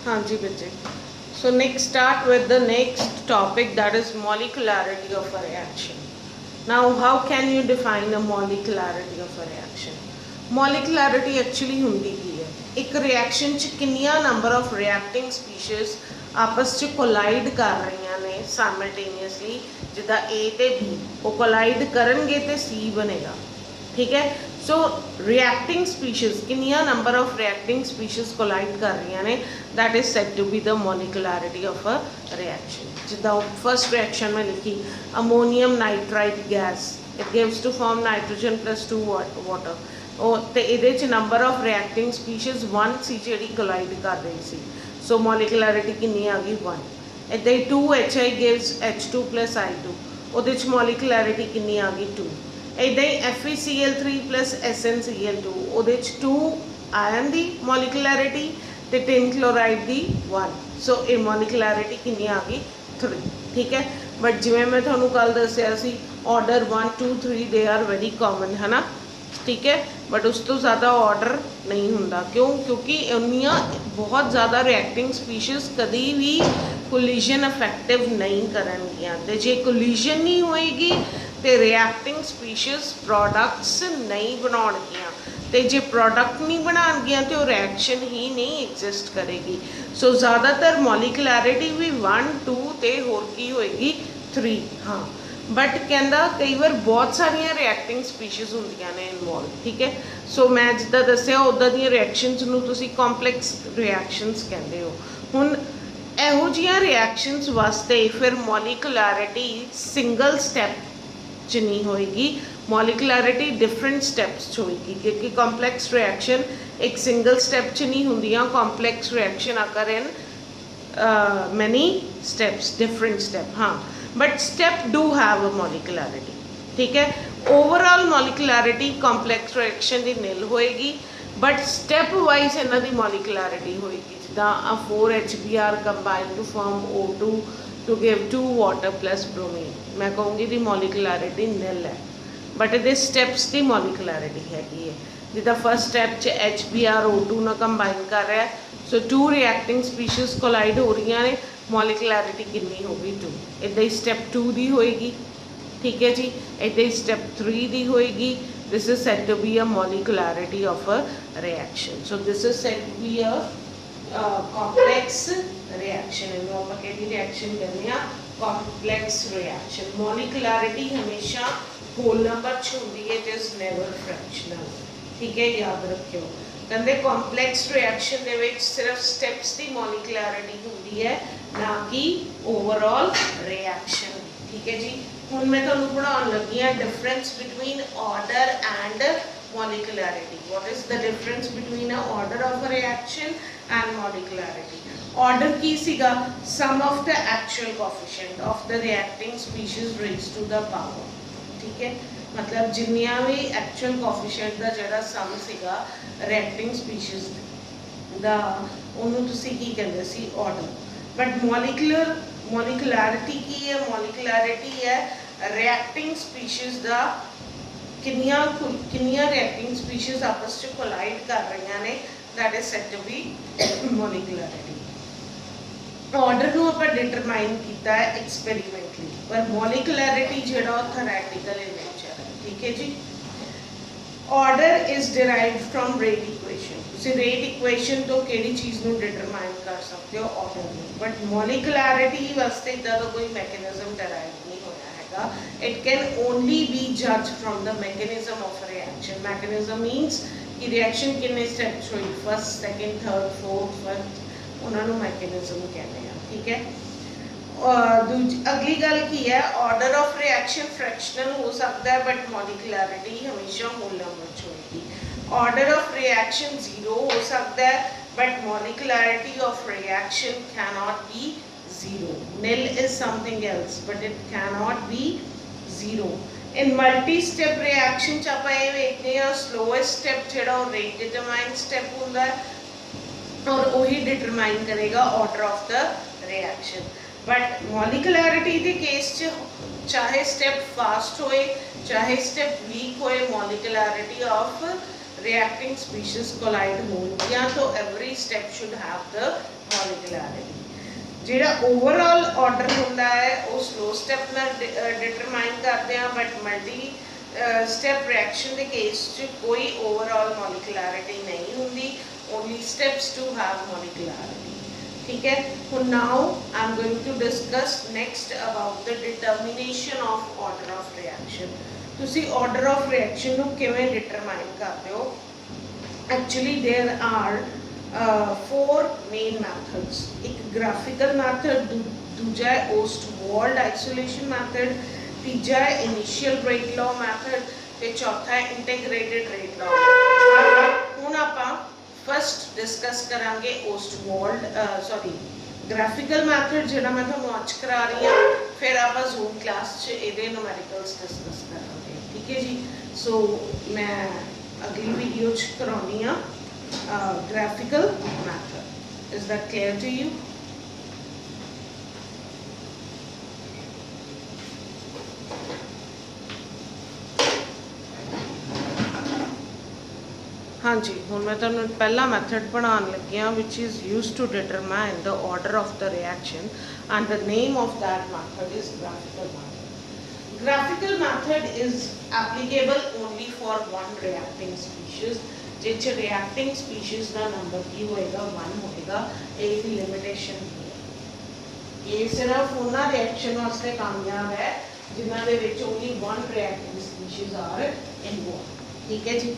हाँ जी बच्चे. So next start with the next topic, that is molecularity of a reaction. Now how can you define a molecularity of a reaction? Molecularity actually ਹੁੰਦੀ ਕੀ ਹੈ? ਇੱਕ reaction ਚ ਕਿੰਨੀਆਂ number of reacting species ਆਪਸ ਚ collide ਕਰ ਰਹੀਆਂ ਨੇ simultaneously, ਜਿੱਦਾਂ A ਤੇ B ਉਹ collide ਕਰਨਗੇ ਤੇ C ਬਣੇਗਾ. ठीक है. सो रिएक्टिंग स्पीशीज़ किनिया number of reacting species collide कर रही ने, that is said to be the molecularity of a reaction. जिदा फर्स्ट रिएक्शन में लिखी ammonium nitrite gas, it gives to form nitrogen plus 2 water. तो ये नंबर ऑफ रिएक्टिंग स्पीशीज़ 1 सी जी कोलाइड कर रही सी. सो मॉलिकुलैरिटी कितनी आ गई 1. इदा 2HI gives H2 plus I2, वो मॉलिकुलैरिटी कितनी आ गई 2. इदा ही FeCl3 प्लस SnCl2, वो 2 आयन की मॉलिकुलैरिटी तो टिन क्लोराइड की 1. सो ये मॉलिकुलैरिटी कितनी आ गई 3. ठीक है. बट जिमें मैं थोनों कल दसिया सी order 1 2 3 they are very common है ना. ठीक है. बट उस तो ज़्यादा ऑर्डर नहीं होंदा. क्यों? क्योंकि उन्नियाँ बहुत ज़्यादा रिएक्टिंग स्पीशीज़ कभी भी कोलिजन इफेक्टिव नहीं करनगियां. तो जे कोलिजन नहीं होएगी तो रिएक्टिंग स्पीशीज़ प्रोडक्ट्स नहीं बनाउणगियां. तो जे प्रोडक्ट नहीं बनाउणगियां तो रिएक्शन ही नहीं एग्जिस्ट करेगी. सो ज़्यादातर मॉलिकुलैरिटी भी 1 2 तो होर की होएगी 3. हाँ, बट कहता कई बार बहुत सारिया रिएक्टिंग स्पीशीज़ होंदियां ने इनवॉल्व. ठीक है. सो मैं जिद्दां दस्सिया उदां दी रिएक्शनस नूं तुसीं कॉम्पलैक्स रिएक्शनस कहते हो. हुण ਇਹੋ ਜਿਹੀਆਂ ਰਿਐਕਸ਼ਨਸ ਵਾਸਤੇ ਫਿਰ ਮੋਲੀਕੁਲੈਰਿਟੀ ਸਿੰਗਲ ਸਟੈਪ 'ਚ ਨਹੀਂ ਹੋਏਗੀ, ਮੋਲੀਕੁਲੈਰਿਟੀ ਡਿਫਰੈਂਟ ਸਟੈਪਸ 'ਚ ਹੋਏਗੀ. ਕਿਉਂਕਿ ਕੰਪਲੈਕਸ ਰਿਐਕਸ਼ਨ ਇੱਕ ਸਿੰਗਲ ਸਟੈਪ 'ਚ ਨਹੀਂ ਹੁੰਦੀਆਂ. Complex reaction occur in many steps, different step. हाँ, but step do have a molecularity. ठीक है. ओवरऑल मॉलिकुलैरिटी कॉम्पलैक्स रिएक्शन की निल होएगी, बट स्टेप वाइज इन्हां दी मॉलिकुलैरिटी होएगी. जिदा 4HBr combine to form O2 to give 2 water plus bromine, मैं कहूँगी दी मॉलिकुलैरिटी निल है. बट ये स्टेप्स की मॉलिकुलैरिटी हैगी है. जिदा फर्स्ट स्टैप च HBr O2 ना कंबाइन कर रहा है. सो 2 रिएक्टिंग स्पीशीज़ कोलाइड हो रही ने, मॉलिकुलैरिटी कितनी होगी 2. इदा ही स्टैप 2 की होएगी. ठीक है जी. इदा ही स्टैप 3 की होएगी. This is said to be a molecularity of a reaction. So this is said to be a complex reaction. इन्हों आप कहती रिएक्शन कहते हैं कॉम्पलैक्स रिएक्शन. मॉलिकुलैरिटी हमेशा होल नंबर च होंदी है, इट इज नेवर फ्रैक्शनल. ठीक है, याद रखियो. कहते कॉम्पलैक्स रिएक्शन दे विच सिर्फ स्टेप्स की मॉलिकुलैरिटी होंदी है, ना कि ओवरऑल रिएक्शन. ठीक है जी. हुण मैं तुहानूं पढ़ाउण लगी हां difference between order and molecularity. What is the difference between a order of a reaction and molecularity. Order की सीगा sum of the actual coefficient of the reacting species raise to the power. ठीक है. मतलब जिन्नियां भी actual coefficient का जिहड़ा सम सीगा रिएक्टिंग स्पीशीज दा, उन्होंने तुसी की कहते सी ऑर्डर. बट मॉलिकुलैरिटी की है? मॉलिकुलैरिटी है रिएक्टिंग स्पीशीज का किनिया रिएक्टिंग स्पीशीज आपस में कोलाइड कर रही ने, that is said to be molecularity. Order को आप डिटरमाइन किया है एक्सपेरीमेंटली, पर मॉलिकुलैरिटी जो थ्योरेटिकल इन नेचर है. ठीक है जी. Order is derived from rate equation. तुम रेट इक्वेशन तो किहड़ी चीज़ को डिटरमाइन कर सकते हो? ऑर्डर में. बट मॉलिकुलैरिटी वास्ते इदा का कोई मैकेनिज्म डिराइव नहीं होया हैगा. इट कैन ओनली बी जज from the mechanism of reaction. Mechanism मीनस कि रिएक्शन कितने स्टेप्स हुई, first second third fourth fifth, उन्होंने मैकेनिज्म कहते हैं. ठीक है. अगली गल की है ऑर्डर ऑफ रिएक्शन फ्रैक्शनल हो सकता है, बट मॉलिकुलैरिटी हमेशा होल नंबर होगी. ऑर्डर ऑफ रिएक्शन 0 हो सकता है, but molecularity of reaction cannot be 0. Nil is something else, but it cannot be 0. In multi step reaction च आपां ये देखते हैं स्लोएस्ट स्टेप जिहड़ा रेट डिटरमाइन स्टेप होंदा है, और वही डिटरमाइन करेगा order of the reaction. But molecularity के केस च चाहे स्टेप फास्ट होए चाहे स्टेप वीक होए, molecularity of reacting species collide होणगियां तो every step should have the molecularity. ਜਿਹੜਾ ओवरऑल ऑर्डर ਹੁੰਦਾ है वो स्लो स्टेप ਨਾਲ डिटरमाइन करते हैं, बट मल्टी स्टेप रिएक्शन के केस च कोई ओवरऑल मॉलिकुलैरिटी नहीं होंगी, only steps to have molecularity. ठीक है. तो now I am going to discuss next about the determination of order of reaction. तुसी ऑर्डर ऑफ रिएक्शन को किवें डिटरमाइन करते हो? Actually there are 4 main methods. एक ग्राफिकल मैथड, दूजा है ओस्टवॉल्ड आइसोलेशन मैथड, तीजा है इनिशियल रेट लॉ मैथड, ते चौथा है इंटीग्रेटेड रेट लॉ. हुण आपां फस्ट डिस्कस करांगे ओस्टवॉल्ड ग्राफिकल मैथड जिहड़ा मैं तुहानूं अज करा रही हाँ, फिर आपां जूम क्लास च इहदे न्यूमेरिकल्स डिस्कस करांगे. ठीक है जी. सो मैं अगली वीडियो च कराउंदी हाँ graphical method. Is that clear to you? हाँ जी. हुण मैं तुहानूं पहला मैथड पढ़ाउण लगी हाँ which is used to determine the order of the reaction, and the name of that method is graphical method. Graphical method is applicable only for one reacting species. जिस reacting species का number की होएगा 1 होएगा. एक ही limitation है, ये सिर्फ उन्होंने रिएक्शन वास्ते कामयाब है जिन्हों के विच only 1 reacting species are involved. ठीक है जी.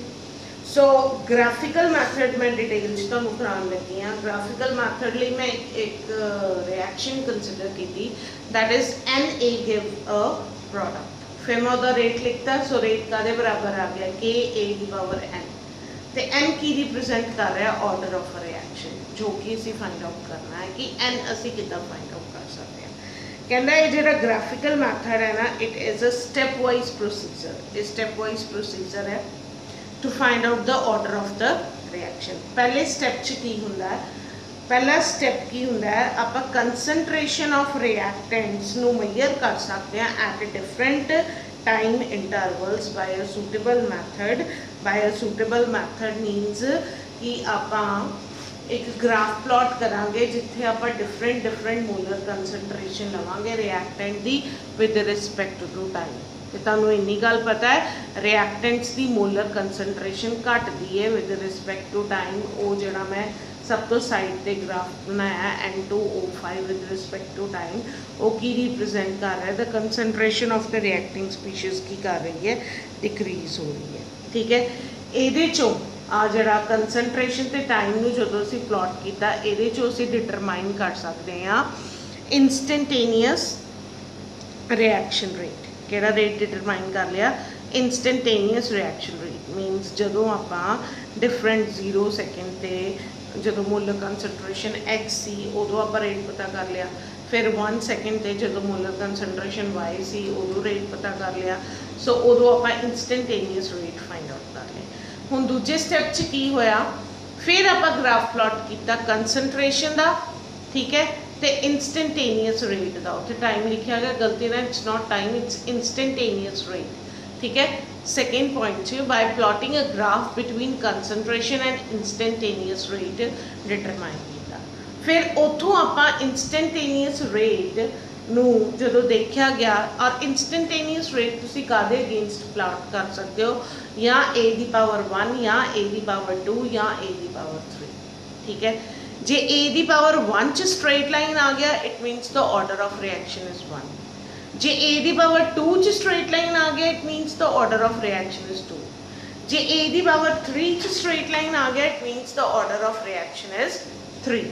सो ग्राफिकल मैथड मैं डिटेल च तुहानूं कराउण लगी हाँ. ग्राफिकल मैथड लिए मैं एक रिएक्शन कंसिडर की, that is Na give a product. फिर मैं उसका रेट लिखता. सो रेट कादे बराबर आ गया Ka/n. तो n की रिप्रजेंट कर रहा है ऑर्डर ऑफ रिएक्शन, जो कि असीं फाइंड आउट करना है कि n असीं कितना फाइंड आउट कर सकते हैं. कहना है जो ग्राफिकल मैथड है ना, it is a step wise procedure. ये स्टेप वाइज प्रोसीजर है to find out the order of the reaction. पहले स्टेप च की हुंदा है, पहला स्टेप की हुंदा है आपां कंसनट्रेशन ऑफ रिएक्टेंट्स नूं मेजर कर सकते हैं at different time intervals by a suitable method. By a suitable method means कि आपां एक ग्राफ प्लॉट करांगे जिथे आपां डिफरेंट मोलर कंसनट्रेशन लवांगे रिएक्टेंट दी विद रिस्पैक्ट टू टाइम. तो तुहानूं इन्नी गल पता है रिएक्टेंट्स की मोलर कंसनट्रेशन घटदी है विद रिस्पैक्ट टू टाइम. वो जिहड़ा मैं सब तो साइड पे ग्राफ बनाया N2O5 with respect to time, वो की रिप्रजेंट कर रहा है the concentration of the reacting species की कर रही है, डिक्रीज हो रही है. ठीक है. ये चो आ जरा कंसनट्रेशन ते टाइम नूं जदों असीं प्लॉट किया, ये चो असीं डिटरमाइन कर सकते हैं इंस्टेंटेनियस रिएक्शन रेट. किहड़ा रेट डिटरमाइन कर लिया? Instantaneous reaction rate. मीनस जदों आपां डिफरेंट 0 सेकेंड ते जदों मोलर कंसनट्रेशन x सी उदों आप रेट पता कर लिया. फिर 1 सेकेंड ते जदों मोलर कंसनट्रेशन y सी उदों रेट पता कर लिया. सो उदों आप इंस्टेंटेनियस रेट फाइंड आउट कर लिया. हुण दूजे स्टैप च की होया, फिर आप ग्राफ प्लॉट किया कंसनट्रेशन का. ठीक है. तो इंस्टेंटेनियस रेट का उत्थे टाइम लिखा गया, गलती ना, it's not time, it's instantaneous rate. ठीक है. Second point by plotting a graph between concentration and instantaneous rate determine किया. फिर उतों आप इंस्टेंटेनियस रेट नूं जदों देखा गया, और इंस्टेंटेनियस रेट तुसीं कादे अगेंस्ट प्लॉट कर सकते हो, या a⁻1 या a⁻2 या a⁻3. ठीक है. जे a⁻1 च स्ट्रेट लाइन आ गया, it मीनस the order of reaction is 1. J a⁻2 च स्ट्रेट लाइन आ गया, it मीनस the order of reaction is 2. J a⁻3 च स्ट्रेट लाइन आ गया, it मीनस the order of reaction is 3.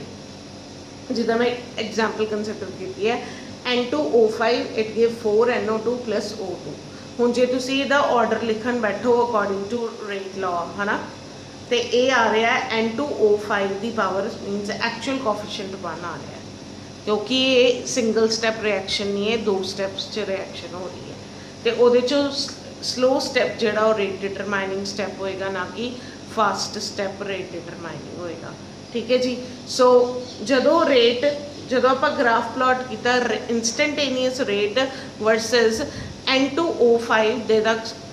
जिदा मैं एग्जाम्पल कंसिडर की है N2O5 it give 4NO2 + O2. हुण जे तुसीं इहदा ऑर्डर लिखण बैठो अकॉर्डिंग टू रेट लॉ है ना, तो ये आ रहा है N2O5 की पावर मीनस एक्चुअल कोफिशिएंट 1 आ रहा है, क्योंकि ये सिंगल स्टैप रिएक्शन नहीं है, 2 स्टैप्स च रिएक्शन हो रही है. तो वो स्लो स्टैप जो रेट डिटरमाइनिंग स्टैप होएगा, ना कि फास्ट स्टैप रेट डिटरमाइनिंग होएगा. ठीक है जी. सो जदों आप ग्राफ प्लॉट किया इंस्टेंटेनियस रेट वर्सेस N2O5 दे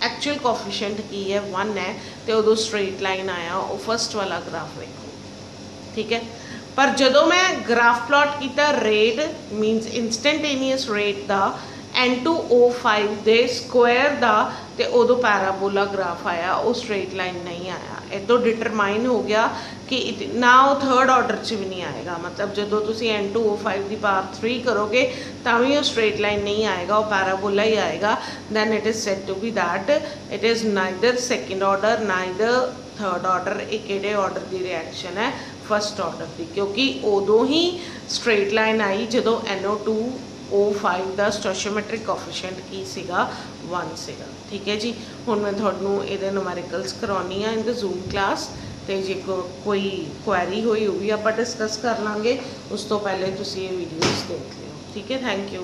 एक्चुअल कोफिशिएंट की है 1 है तो उदों स्ट्रेट लाइन आया वो फस्ट वाला ग्राफ देखो, ठीक है। पर जदों मैं ग्राफ प्लॉट किया रेट मीनस इंस्टेंटेनियस रेट का N2O5 दे स्क्वायर का तो उदों पैराबोला ग्राफ आया, वो स्ट्रेट लाइन नहीं आया। ये तो डिटरमाइन हो गया कि ना वो थर्ड ऑर्डर च भी नहीं आएगा, मतलब जदों तुसी N2O5 की पावर 3 करोगे तो भी वो स्ट्रेट लाइन नहीं आएगा, वो पैराबोला ही आएगा। Then it is said to be that it is neither second order neither third order. एक किहड़े ऑर्डर की रिएक्शन है, फस्ट ऑर्डर की, क्योंकि उदों ही स्ट्रेट लाइन आई जदों NO2O5 का स्टोशियोमेट्रिक कोफिशिएंट की सीगा 1 सीगा, ठीक है जी। हुण मैं तुहानूं इहदे न्यूमेरिकल्स करवाउणी आ इन द जूम क्लास, तो जे कोई क्वेरी होई वो भी आपां डिस्कस कर लांगे। उस तो पहले तुसीं ये वीडियोज़ देख लिओ, ठीक है। Thank you.